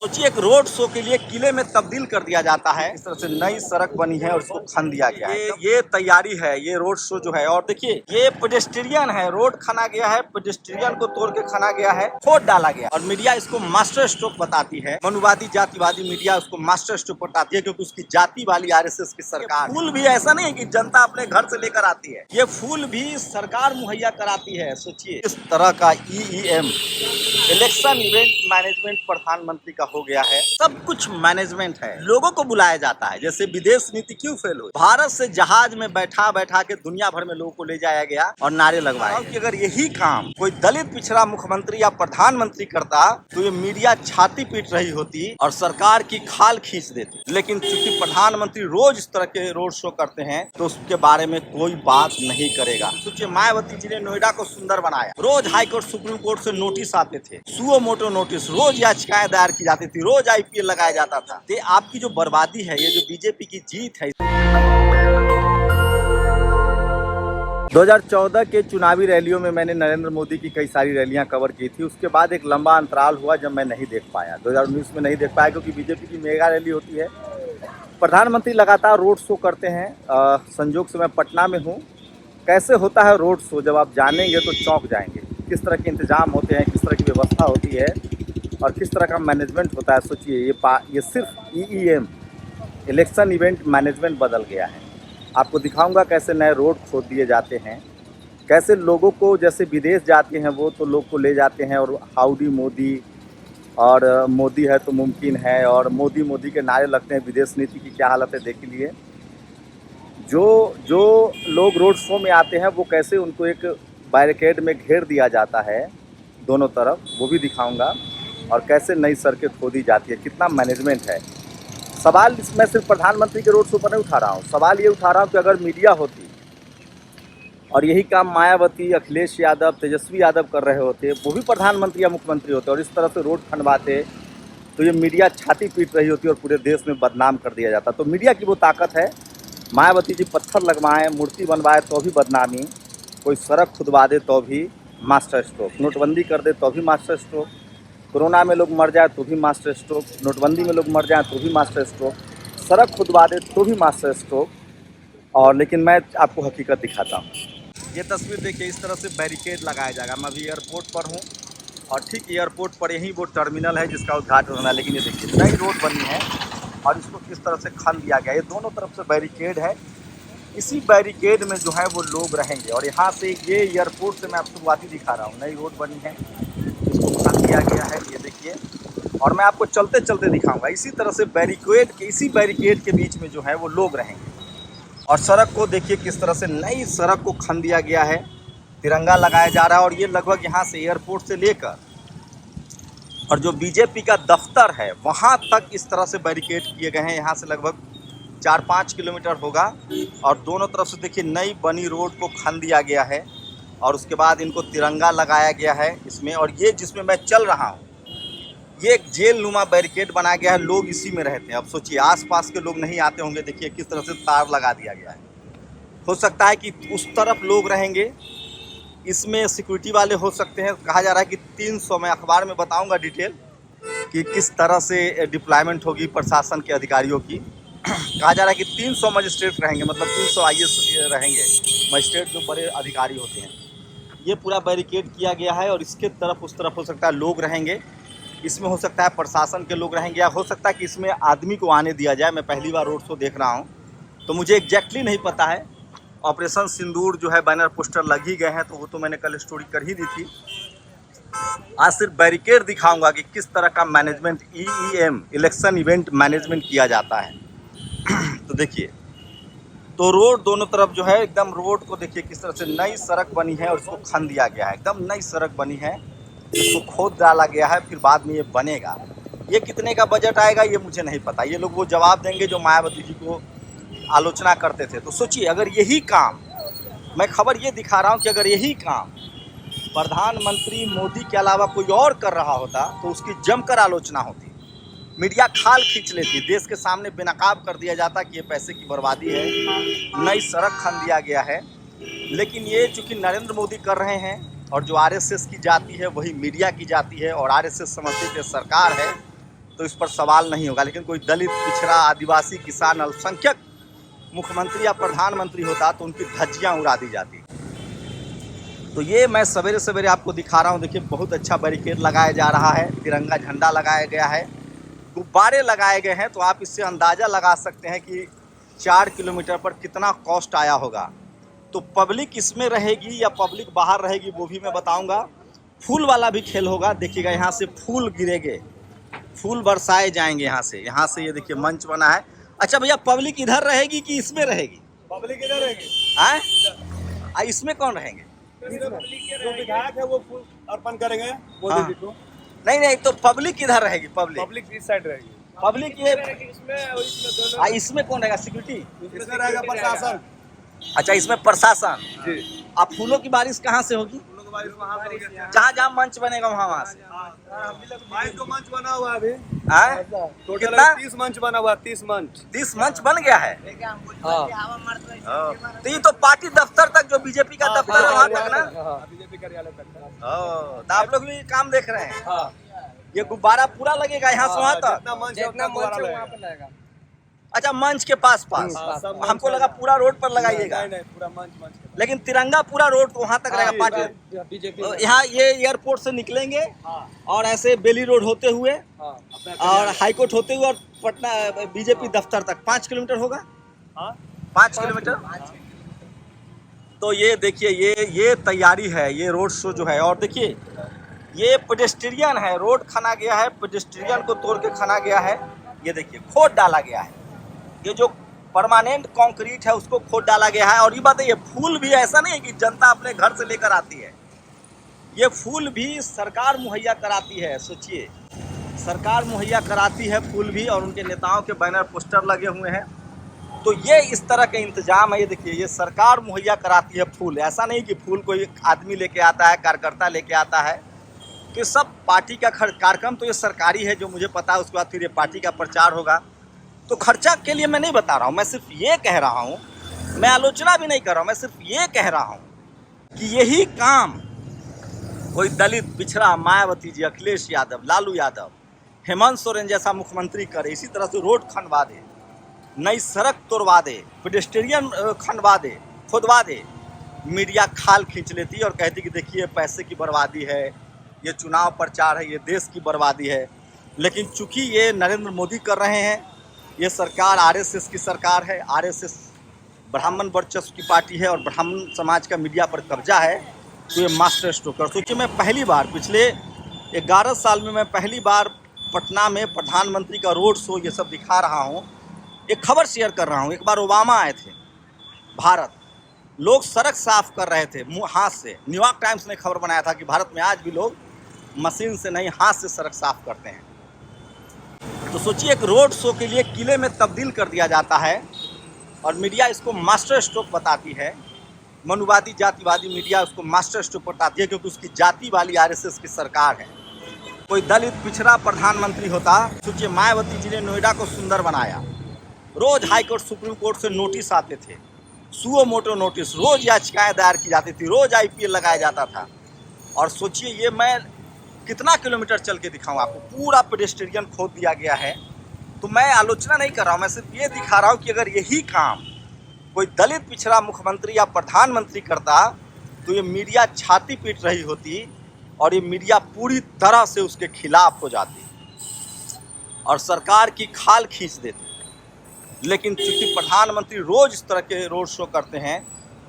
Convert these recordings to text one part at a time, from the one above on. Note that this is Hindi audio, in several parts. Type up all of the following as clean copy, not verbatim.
सोचिए एक रोड शो के लिए किले में तब्दील कर दिया जाता है। इस तरह से नई सड़क बनी है और इसको खन दिया गया है। ये तैयारी है, ये रोड शो जो है। और देखिए ये पेडेस्ट्रियन है, रोड खना गया है, पेडेस्ट्रियन को तोड़ के खना गया है, खोद डाला गया। और मीडिया इसको मास्टर स्ट्रोक बताती है, मनुवादी जातिवादी मीडिया उसको मास्टर स्ट्रोक बताती है, क्योंकि उसकी जाति वाली आरएसएस की सरकार। फूल भी ऐसा नहीं है कि जनता अपने घर से लेकर आती है, ये फूल भी सरकार मुहैया कराती है। सोचिए इस तरह का ईईएम इलेक्शन इवेंट मैनेजमेंट प्रधानमंत्री का हो गया है। सब कुछ मैनेजमेंट है, लोगों को बुलाया जाता है। जैसे विदेश नीति क्यों फेल हुई, भारत से जहाज में बैठा बैठा के दुनिया भर में लोगों को ले जाया गया और नारे लगवाए। कि अगर यही काम कोई दलित पिछड़ा मुख्यमंत्री या प्रधानमंत्री करता तो ये मीडिया छाती पीट रही होती और सरकार की खाल खींच देती। लेकिन चूंकि प्रधानमंत्री रोज इस तरह के रोड शो करते हैं तो उसके बारे में कोई बात नहीं करेगा। सोचिए मायावती जी ने नोएडा को सुंदर बनाया, रोज हाईकोर्ट सुप्रीम कोर्ट से नोटिस आते थे, सुओ मोटो नोटिस, रोज याचिकाएं दायर की जाती थी, रोज आईपीएल लगाया जाता था। ये आपकी जो बर्बादी है, ये जो बीजेपी की जीत है। 2014 के चुनावी रैलियों में मैंने नरेंद्र मोदी की कई सारी रैलियां कवर की थी। उसके बाद एक लंबा अंतराल हुआ जब मैं नहीं देख पाया, 2019 में नहीं देख पाया, क्योंकि बीजेपी की मेगा रैली होती है। प्रधानमंत्री लगातार रोड शो करते हैं। संजोग से मैं पटना में हूँ। कैसे होता है रोड शो, जब आप जानेंगे तो चौंक जाएंगे। किस तरह के इंतजाम होते हैं, किस तरह की व्यवस्था होती है और किस तरह का मैनेजमेंट होता है। सोचिए ये सिर्फ ईईएम इलेक्शन इवेंट मैनेजमेंट बदल गया है। आपको दिखाऊंगा कैसे नए रोड खोद दिए जाते हैं, कैसे लोगों को, जैसे विदेश जाते हैं वो तो लोग को ले जाते हैं और हाउडी मोदी और मोदी है तो मुमकिन है और मोदी मोदी के नारे लगते हैं। विदेश नीति की क्या हालत है देख लिए। जो लोग रोड शो में आते हैं वो कैसे उनको एक बैरिकेड में घेर दिया जाता है दोनों तरफ, वो भी दिखाऊंगा। और कैसे नई सड़कें खोदी जाती है, कितना मैनेजमेंट है। सवाल मैं सिर्फ प्रधानमंत्री के रोड शो पर नहीं उठा रहा हूँ, सवाल ये उठा रहा हूँ कि अगर मीडिया होती और यही काम मायावती, अखिलेश यादव, तेजस्वी यादव कर रहे होते, वो भी प्रधानमंत्री या मुख्यमंत्री होते और इस तरह से रोड खनवाते, तो ये मीडिया छाती पीट रही होती और पूरे देश में बदनाम कर दिया जाता। तो मीडिया की वो ताकत है। मायावती जी पत्थर लगवाएं, मूर्ति बनवाए तो भी बदनामी, कोई सड़क खुदवा दे तो भी मास्टर स्ट्रोक, नोटबंदी कर दे तो भी मास्टर स्ट्रोक, कोरोना में लोग मर जाए तो भी मास्टर स्ट्रोक, नोटबंदी में लोग मर जाए तो भी मास्टर स्ट्रोक, सड़क खुदवा दे तो भी मास्टर स्ट्रोक। और लेकिन मैं आपको हकीकत दिखाता हूँ। ये तस्वीर देखिए, इस तरह से बैरिकेड लगाया जाएगा। मैं अभी एयरपोर्ट पर हूँ और ठीक एयरपोर्ट पर यही वो टर्मिनल है जिसका उद्घाटन होना है। लेकिन ये देखिए नई रोड बनी है और इसको किस तरह से खन दिया गया। ये दोनों तरफ से बैरिकेड है, इसी बैरिकेड में जो है वो लोग रहेंगे। और यहाँ से ये एयरपोर्ट से मैं आपको शुरुआती दिखा रहा हूँ, नई रोड बनी है, इसको खन दिया गया है, ये देखिए। और मैं आपको चलते चलते दिखाऊंगा। इसी तरह से इसी बैरिकेड के बीच में जो है वो लोग रहेंगे। और सड़क को देखिए किस तरह से नई सड़क को खन दिया गया है, तिरंगा लगाया जा रहा है। और ये लगभग यहाँ से एयरपोर्ट से लेकर और जो बीजेपी का दफ्तर है वहाँ तक इस तरह से बैरिकेड किए गए हैं। यहाँ से लगभग 4-5 किलोमीटर होगा और दोनों तरफ से देखिए नई बनी रोड को खन दिया गया है और उसके बाद इनको तिरंगा लगाया गया है इसमें। और ये जिसमें मैं चल रहा हूँ ये एक जेल नुमा बैरिकेड बनाया गया है, लोग इसी में रहते हैं। अब सोचिए आसपास के लोग नहीं आते होंगे, देखिए किस तरह से तार लगा दिया गया है। हो सकता है कि उस तरफ लोग रहेंगे, इसमें सिक्योरिटी वाले हो सकते हैं। कहा जा रहा है कि 300, मैं अखबार में बताऊंगा डिटेल कि किस तरह से डिप्लॉयमेंट होगी प्रशासन के अधिकारियों की। कहा जा रहा है कि 300 मजिस्ट्रेट रहेंगे, मतलब 300 IAS रहेंगे, मजिस्ट्रेट जो बड़े अधिकारी होते हैं। ये पूरा बैरिकेड किया गया है और इसके तरफ उस तरफ हो सकता है लोग रहेंगे, इसमें हो सकता है प्रशासन के लोग रहेंगे, या हो सकता है कि इसमें आदमी को आने दिया जाए। मैं पहली बार रोड शो देख रहा हूँ तो मुझे एग्जैक्टली नहीं पता है। ऑपरेशन सिंदूर जो है बैनर पोस्टर लग ही गए हैं, तो वो तो मैंने कल स्टोरी कर ही दी थी। आज सिर्फ बैरिकेड दिखाऊंगा कि किस तरह का मैनेजमेंट ईईएम इलेक्शन इवेंट मैनेजमेंट किया जाता है। तो देखिए, तो रोड दोनों तरफ जो है एकदम, रोड को देखिए किस तरह से नई सड़क बनी है और इसको खन दिया गया है। एकदम नई सड़क बनी है, इसको खोद डाला गया है, फिर बाद में ये बनेगा। ये कितने का बजट आएगा ये मुझे नहीं पता, ये लोग वो जवाब देंगे जो मायावती जी को आलोचना करते थे। तो सोचिए अगर यही काम, मैं खबर ये दिखा रहा हूँ कि अगर यही काम प्रधानमंत्री मोदी के अलावा कोई और कर रहा होता तो उसकी जमकर आलोचना होती, मीडिया खाल खींच लेती, देश के सामने बेनकाब कर दिया जाता कि ये पैसे की बर्बादी है, नई सड़क खन दिया गया है। लेकिन ये चूँकि नरेंद्र मोदी कर रहे हैं और जो आरएसएस की जाति है वही मीडिया की जाति है और आरएसएस समझती है सरकार है, तो इस पर सवाल नहीं होगा। लेकिन कोई दलित, पिछड़ा, आदिवासी, किसान, अल्पसंख्यक मुख्यमंत्री या प्रधानमंत्री होता तो उनकी धज्जियाँ उड़ा दी जाती। तो ये मैं सवेरे सवेरे आपको दिखा रहा हूँ। देखिए बहुत अच्छा बैरिकेड लगाया जा रहा है, तिरंगा झंडा लगाया गया है, गुब्बारे लगाए गए हैं। तो आप इससे अंदाज़ा लगा सकते हैं कि 4 किलोमीटर पर कितना कॉस्ट आया होगा। तो पब्लिक इसमें रहेगी या पब्लिक बाहर रहेगी वो भी मैं बताऊंगा। फूल वाला भी खेल होगा। देखिएगा यहाँ से फूल गिरेंगे, फूल बरसाए जाएंगे यहाँ से ये देखिए मंच बना है। अच्छा भैया, पब्लिक इधर रहेगी कि इसमें रहेगी? पब्लिक इधर रहेगी। आए इसमें कौन रहेंगे? जो विधायक है वो फूल अर्पण करेंगे मोदी जी को। नहीं, तो पब्लिक इधर रहेगी। पब्लिक इस साइड रहेगी। पब्लिक ये इसमें और इसमें दोनों। इसमें कौन रहेगा? सिक्योरिटी? इसमें रहेगा प्रशासन। अच्छा, इसमें प्रशासन जी। अब फूलों की बारिश कहाँ से होगी? जहाँ जहाँ मंच बनेगा वहाँ से। 22 मंच बना हुआ है अभी। टोटल 30 मंच बना हुआ है। 30 मंच बन गया है। तो ये तो पार्टी दफ्तर तक, जो बीजेपी का दफ्तर है वहाँ तक ना? बीजेपी कार्यालय तक। तो आप लोग भी काम देख रहे हैं। ये गुब्बारा पूरा लगेगा यहाँ से वहाँ तक? जितना मंच है वहाँ पे लगेगा। अच्छा, मंच के पास हमको लगा पूरा रोड पर लगाइएगा। नहीं, पूरा मंच। लेकिन लेकिन तिरंगा पूरा रोड वहाँ तक रहेगा पार्टी बीजेपी। यहाँ ये एयरपोर्ट से निकलेंगे और ऐसे बेली रोड होते हुए और हाईकोर्ट होते हुए और पटना बीजेपी दफ्तर तक 5 किलोमीटर होगा। 5 किलोमीटर। तो ये देखिए, ये तैयारी है, ये रोड शो जो है। और देखिए ये पेडेस्ट्रियन है, रोड खना गया है, पेडेस्ट्रियन को तोड़ के खना गया है। ये देखिए खोद डाला गया है। ये जो परमानेंट कंक्रीट है उसको खोद डाला गया है। और ये बताइए, फूल भी ऐसा नहीं है कि जनता अपने घर से लेकर आती है, ये फूल भी सरकार मुहैया कराती है। सोचिए, सरकार मुहैया कराती है फूल भी, और उनके नेताओं के बैनर पोस्टर लगे हुए हैं। तो ये इस तरह के इंतजाम है। ये देखिए, ये सरकार मुहैया कराती है फूल। ऐसा नहीं कि फूल कोई आदमी लेके आता है, कार्यकर्ता लेके आता है। कि सब पार्टी का कार्यक्रम तो ये सरकारी है, जो मुझे पता है। उसके बाद फिर ये पार्टी का प्रचार होगा। तो खर्चा के लिए मैं नहीं बता रहा हूँ, मैं सिर्फ ये कह रहा हूँ, मैं आलोचना भी नहीं कर रहा हूँ, मैं सिर्फ ये कह रहा हूँ कि यही काम कोई दलित, पिछड़ा, मायावती जी, अखिलेश यादव, लालू यादव, हेमंत सोरेन जैसा मुख्यमंत्री करे। इसी तरह से रोड खनवा दे, नई सड़क तोड़वा दे, पेडेस्ट्रियन खनवा दे, खोदवा दे। मीडिया खाल खींच लेती और कहती कि देखिए पैसे की बर्बादी है, ये चुनाव प्रचार है, ये देश की बर्बादी है। लेकिन चूंकि ये नरेंद्र मोदी कर रहे हैं, ये सरकार आरएसएस की सरकार है, आरएसएस ब्राह्मण वर्चस्व की पार्टी है और ब्राह्मण समाज का मीडिया पर कब्जा है। तो ये मास्टर स्ट्रोकर। सोचिए, मैं पहली बार पिछले 11 साल में मैं पहली बार पटना में प्रधानमंत्री का रोड शो ये सब दिखा रहा हूँ। एक खबर शेयर कर रहा हूँ। एक बार ओबामा आए थे भारत, लोग सड़क साफ कर रहे थे हाथ से। न्यूयॉर्क टाइम्स ने खबर बनाया था कि भारत में आज भी लोग मशीन से नहीं, हाथ से सड़क साफ करते हैं। तो सोचिए, एक रोड शो के लिए किले में तब्दील कर दिया जाता है और मीडिया इसको मास्टर स्ट्रोक बताती है। मनुवादी, जातिवादी मीडिया उसको मास्टर स्ट्रोक बताती है, क्योंकि उसकी जाति वाली आरएसएस की सरकार है। कोई दलित, पिछड़ा प्रधानमंत्री होता। सोचिए, मायावती जी ने नोएडा को सुंदर बनाया। रोज हाईकोर्ट, सुप्रीम कोर्ट से नोटिस आते थे, सुओ मोटो नोटिस, रोज याचिकाएं दायर की जाती थी, रोज आईपीएल लगाया जाता था। और सोचिए, ये मैं कितना किलोमीटर चल के दिखाऊं आपको, पूरा पेडेस्ट्रियन खोद दिया गया है। तो मैं आलोचना नहीं कर रहा हूं, मैं सिर्फ ये दिखा रहा हूं कि अगर यही काम कोई दलित, पिछड़ा मुख्यमंत्री या प्रधानमंत्री करता तो ये मीडिया छाती पीट रही होती और ये मीडिया पूरी तरह से उसके खिलाफ हो जाती और सरकार की खाल खींच देती। लेकिन चूंकि प्रधानमंत्री रोज इस तरह के रोड शो करते हैं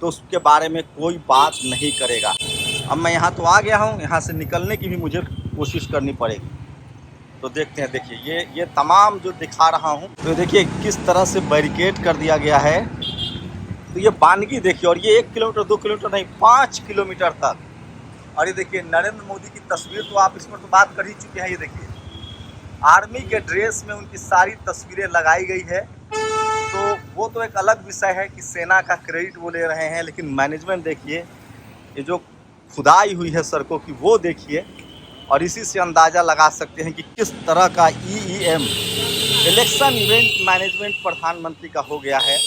तो उसके बारे में कोई बात नहीं करेगा। अब मैं यहाँ तो आ गया हूँ, यहाँ से निकलने की भी मुझे कोशिश करनी पड़ेगी। तो देखते हैं। देखिए, ये तमाम जो दिखा रहा हूँ, तो देखिए किस तरह से बैरिकेड कर दिया गया है। तो ये बानगी देखिए, और ये 1 किलोमीटर 2 किलोमीटर नहीं, 5 किलोमीटर तक। और ये देखिए नरेंद्र मोदी की तस्वीर, तो आप इस पर तो बात कर ही चुके हैं। ये देखिए आर्मी के ड्रेस में उनकी सारी तस्वीरें लगाई गई है। तो वो तो एक अलग विषय है कि सेना का क्रेडिट वो ले रहे हैं, लेकिन मैनेजमेंट देखिए, ये जो खुदाई हुई है सड़कों की वो देखिए। और इसी से अंदाज़ा लगा सकते हैं कि किस तरह का EEM, इलेक्शन इवेंट मैनेजमेंट प्रधानमंत्री का हो गया है।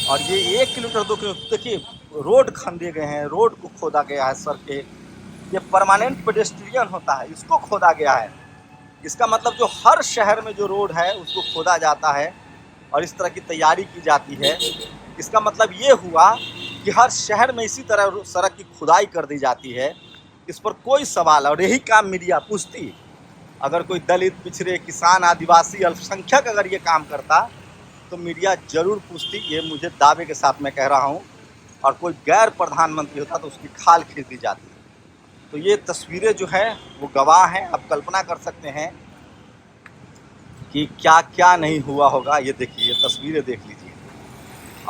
और ये 1 किलोमीटर 2 किलोमीटर देखिए रोड खंदे गए हैं, रोड को खोदा गया है, सड़कें। ये परमानेंट पेडेस्ट्रियन होता है, इसको खोदा गया है। इसका मतलब जो हर शहर में जो रोड है उसको खोदा जाता है और इस तरह की तैयारी की जाती है। इसका मतलब ये हुआ कि हर शहर में इसी तरह सड़क की खुदाई कर दी जाती है। इस पर कोई सवाल, और यही काम मीडिया पूछती। अगर कोई दलित, पिछड़े, किसान, आदिवासी, अल्पसंख्यक अगर ये काम करता तो मीडिया जरूर पूछती, ये मुझे दावे के साथ मैं कह रहा हूँ। और कोई गैर प्रधानमंत्री होता तो उसकी खाल खींच दी जाती। तो ये तस्वीरें जो है वो गवाह हैं। आप कल्पना कर सकते हैं कि क्या क्या नहीं हुआ होगा। ये देखिए, ये तस्वीरें देख लीजिए,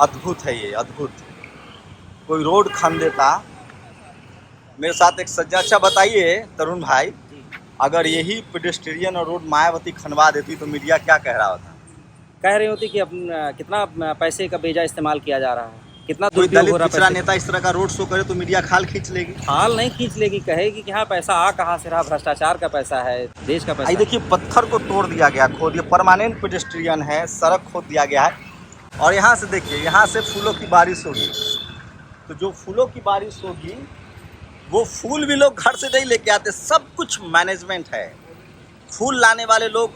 अद्भुत है ये, अद्भुत। कोई रोड खन देता। मेरे साथ एक सज्जन, अच्छा बताइए तरुण भाई, अगर यही पेडेस्ट्रियन और रोड मायावती खनवा देती तो मीडिया क्या कह रहा होता? कह रही होती कि कितना पैसे का बेजा इस्तेमाल किया जा रहा है, कितना कोई दुरुपयोग दलित हो रहा पिछड़ा है। नेता इस तरह का रोड शो करे तो मीडिया खाल खींच लेगी। हाल नहीं खींच लेगी, कहेगी कि हाँ पैसा आ कहाँ से रहा, भ्रष्टाचार का पैसा है, देश का पैसा। देखिए, पत्थर को तोड़ दिया गया, खोद, ये परमानेंट पेडेस्ट्रियन है, सड़क खोद दिया गया है। और यहाँ से देखिए, यहाँ से फूलों की बारिश होगी। तो जो फूलों की बारिश होगी वो फूल भी लोग घर से नहीं लेके आते, सब कुछ मैनेजमेंट है। फूल लाने वाले लोग,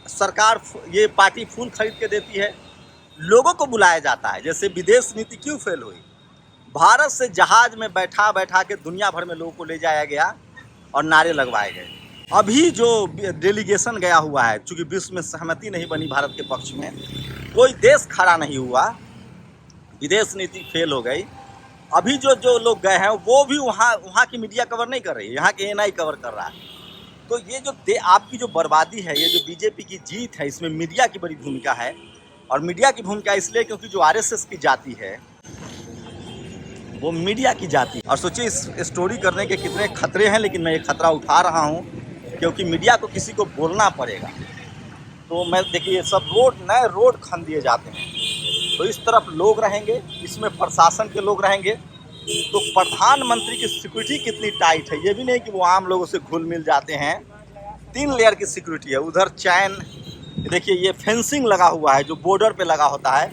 सरकार, ये पार्टी फूल खरीद के देती है, लोगों को बुलाया जाता है। जैसे विदेश नीति क्यों फेल हुई, भारत से जहाज में बैठा बैठा के दुनिया भर में लोगों को ले जाया गया और नारे लगवाए गए। अभी जो डेलीगेशन गया हुआ है, चूँकि विश्व में सहमति नहीं बनी भारत के पक्ष में, कोई देश खड़ा नहीं हुआ, विदेश नीति फेल हो गई। अभी जो लोग गए हैं वो भी वहाँ की मीडिया कवर नहीं कर रही है, यहाँ के एनआई कवर कर रहा है। तो ये जो आपकी जो बर्बादी है, ये जो बीजेपी की जीत है, इसमें मीडिया की बड़ी भूमिका है। और मीडिया की भूमिका इसलिए क्योंकि जो आरएसएस की जाति है वो मीडिया की जाति। और सोचिए इस स्टोरी करने के कितने खतरे हैं, लेकिन मैं ये खतरा उठा रहा हूँ क्योंकि मीडिया को किसी को बोलना पड़ेगा। तो मैं देखिए, सब रोड, नए रोड खन दिए जाते हैं। तो इस तरफ लोग रहेंगे, इसमें प्रशासन के लोग रहेंगे। तो प्रधानमंत्री की सिक्योरिटी कितनी टाइट है, ये भी नहीं कि वो आम लोगों से घुल मिल जाते हैं। 3 लेयर की सिक्योरिटी है। उधर चैन, देखिए ये फेंसिंग लगा हुआ है जो बॉर्डर पे लगा होता है।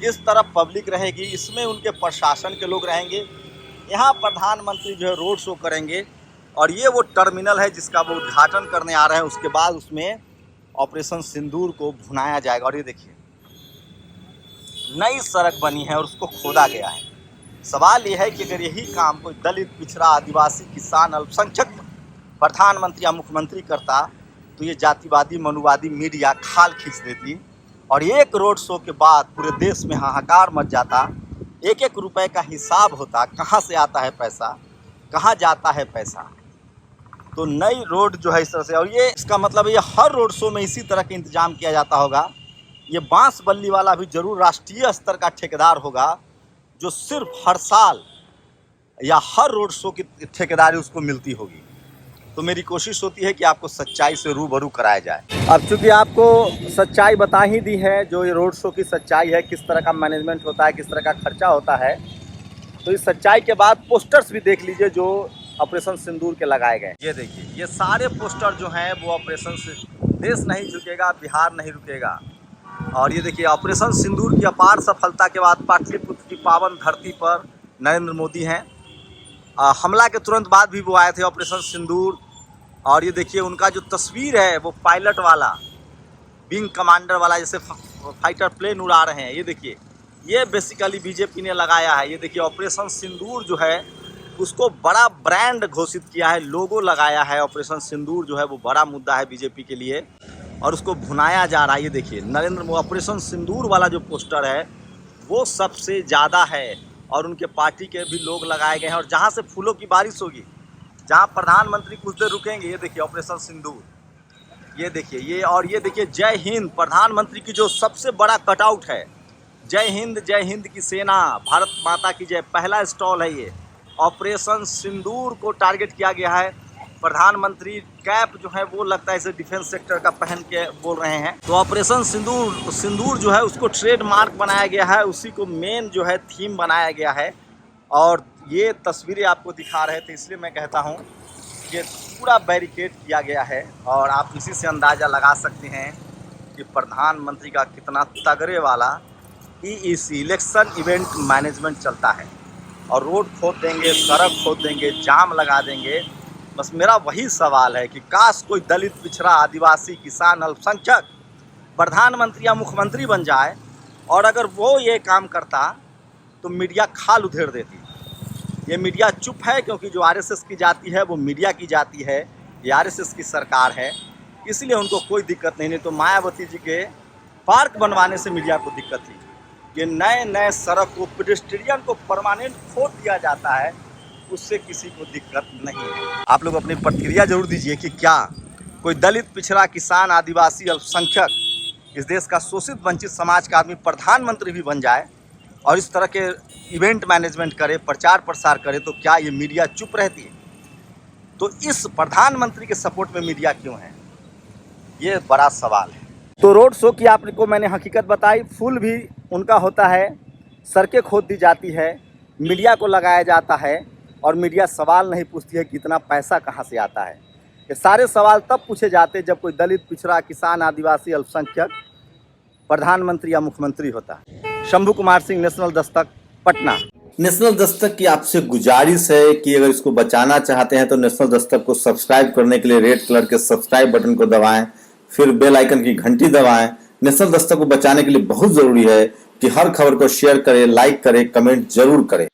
इस तरफ पब्लिक रहेगी, इसमें उनके प्रशासन के लोग रहेंगे। यहाँ प्रधानमंत्री जो है रोड शो करेंगे और ये वो टर्मिनल है जिसका वो उद्घाटन करने आ रहे हैं। उसके बाद उसमें ऑपरेशन सिंदूर को भुनाया जाएगा। और ये देखिए, नई सड़क बनी है और उसको खोदा गया है। सवाल ये है कि अगर यही काम कोई दलित, पिछड़ा, आदिवासी, किसान, अल्पसंख्यक प्रधानमंत्री या मुख्यमंत्री करता तो ये जातिवादी, मनुवादी मीडिया खाल खींच देती और एक रोड शो के बाद पूरे देश में हाहाकार मच जाता। एक एक रुपए का हिसाब होता, कहाँ से आता है पैसा, कहाँ जाता है पैसा। तो नई रोड जो है इस तरह से, और ये इसका मतलब ये हर रोड शो में इसी तरह का इंतजाम किया जाता होगा। ये बांस बल्ली वाला भी जरूर राष्ट्रीय स्तर का ठेकेदार होगा जो सिर्फ हर साल या हर रोड शो की ठेकेदारी उसको मिलती होगी। तो मेरी कोशिश होती है कि आपको सच्चाई से रूबरू कराया जाए। अब चूंकि आपको सच्चाई बता ही दी है, जो ये रोड शो की सच्चाई है, किस तरह का मैनेजमेंट होता है, किस तरह का खर्चा होता है, तो इस सच्चाई के बाद पोस्टर्स भी देख लीजिए जो ऑपरेशन सिंदूर के लगाए गए। ये देखिए, ये सारे पोस्टर जो हैं वो ऑपरेशन से, देश नहीं झुकेगा, बिहार नहीं रुकेगा। और ये देखिए, ऑपरेशन सिंदूर की अपार सफलता के बाद पाटलिपुत्र की पावन धरती पर नरेंद्र मोदी हैं। हमला के तुरंत बाद भी वो आए थे ऑपरेशन सिंदूर। और ये देखिए, उनका जो तस्वीर है वो पायलट वाला, विंग कमांडर वाला, जैसे फाइटर प्लेन उड़ा रहे हैं। ये देखिए, ये बेसिकली बीजेपी ने लगाया है। ये देखिए, ऑपरेशन सिंदूर जो है उसको बड़ा ब्रांड घोषित किया है, लोगो लगाया है। ऑपरेशन सिंदूर जो है वो बड़ा मुद्दा है बीजेपी के लिए और उसको भुनाया जा रहा है। ये देखिए, नरेंद्र मोदी, ऑपरेशन सिंदूर वाला जो पोस्टर है वो सबसे ज़्यादा है और उनके पार्टी के भी लोग लगाए गए हैं। और जहाँ से फूलों की बारिश होगी, जहाँ प्रधानमंत्री कुछ देर रुकेंगे, ये देखिए ऑपरेशन सिंदूर, ये देखिए ये। और ये देखिए, जय हिंद, प्रधानमंत्री की जो सबसे बड़ा कटआउट है, जय हिंद की सेना, भारत माता की जय, पहला स्टॉल है ये। ऑपरेशन सिंदूर को टारगेट किया गया है। प्रधानमंत्री कैप जो है वो लगता है इसे डिफेंस सेक्टर का पहन के बोल रहे हैं। तो ऑपरेशन सिंदूर जो है उसको ट्रेडमार्क बनाया गया है, उसी को मेन जो है थीम बनाया गया है। और ये तस्वीरें आपको दिखा रहे थे, इसलिए मैं कहता हूँ कि पूरा बैरिकेड किया गया है। और आप इसी से अंदाज़ा लगा सकते हैं कि प्रधानमंत्री का कितना तगड़े वाला EEC, इलेक्शन इवेंट मैनेजमेंट चलता है। और रोड खोद देंगे, सड़क खोद देंगे, जाम लगा देंगे। बस मेरा वही सवाल है कि काश कोई दलित, पिछड़ा, आदिवासी, किसान, अल्पसंख्यक प्रधानमंत्री या मुख्यमंत्री बन जाए, और अगर वो ये काम करता तो मीडिया खाल उधेड़ देती। ये मीडिया चुप है क्योंकि जो आरएसएस की जाती है वो मीडिया की जाती है, ये आरएसएस की सरकार है, इसलिए उनको कोई दिक्कत नहीं तो मायावती जी के पार्क बनवाने से मीडिया को दिक्कत थी। ये नए नए सड़क को, पेडेस्ट्रियन को परमानेंट खोद दिया जाता है, उससे किसी को दिक्कत नहीं है। आप लोग अपनी प्रतिक्रिया जरूर दीजिए कि क्या कोई दलित, पिछड़ा, किसान, आदिवासी, अल्पसंख्यक, इस देश का शोषित वंचित समाज का आदमी प्रधानमंत्री भी बन जाए और इस तरह के इवेंट मैनेजमेंट करे, प्रचार प्रसार करे, तो क्या ये मीडिया चुप रहती है? तो इस प्रधानमंत्री के सपोर्ट में मीडिया क्यों है, ये बड़ा सवाल है। तो रोड शो की आपको मैंने हकीकत बताई, फुल भी उनका होता है, सड़कें खोद दी जाती है, मीडिया को लगाया जाता है और मीडिया सवाल नहीं पूछती है कि इतना पैसा कहाँ से आता है। ये सारे सवाल तब पूछे जाते जब कोई दलित, पिछड़ा, किसान, आदिवासी, अल्पसंख्यक प्रधानमंत्री या मुख्यमंत्री होता है। शंभू कुमार सिंह, नेशनल दस्तक, पटना। नेशनल दस्तक की आपसे गुजारिश है कि अगर इसको बचाना चाहते हैं तो नेशनल दस्तक को सब्सक्राइब करने के लिए रेड कलर के सब्सक्राइब बटन को दबाएं, फिर बेल आइकन की घंटी दबाएं। नेशनल दस्तक को बचाने के लिए बहुत जरूरी है कि हर खबर को शेयर करें, लाइक करें, कमेंट जरूर करें।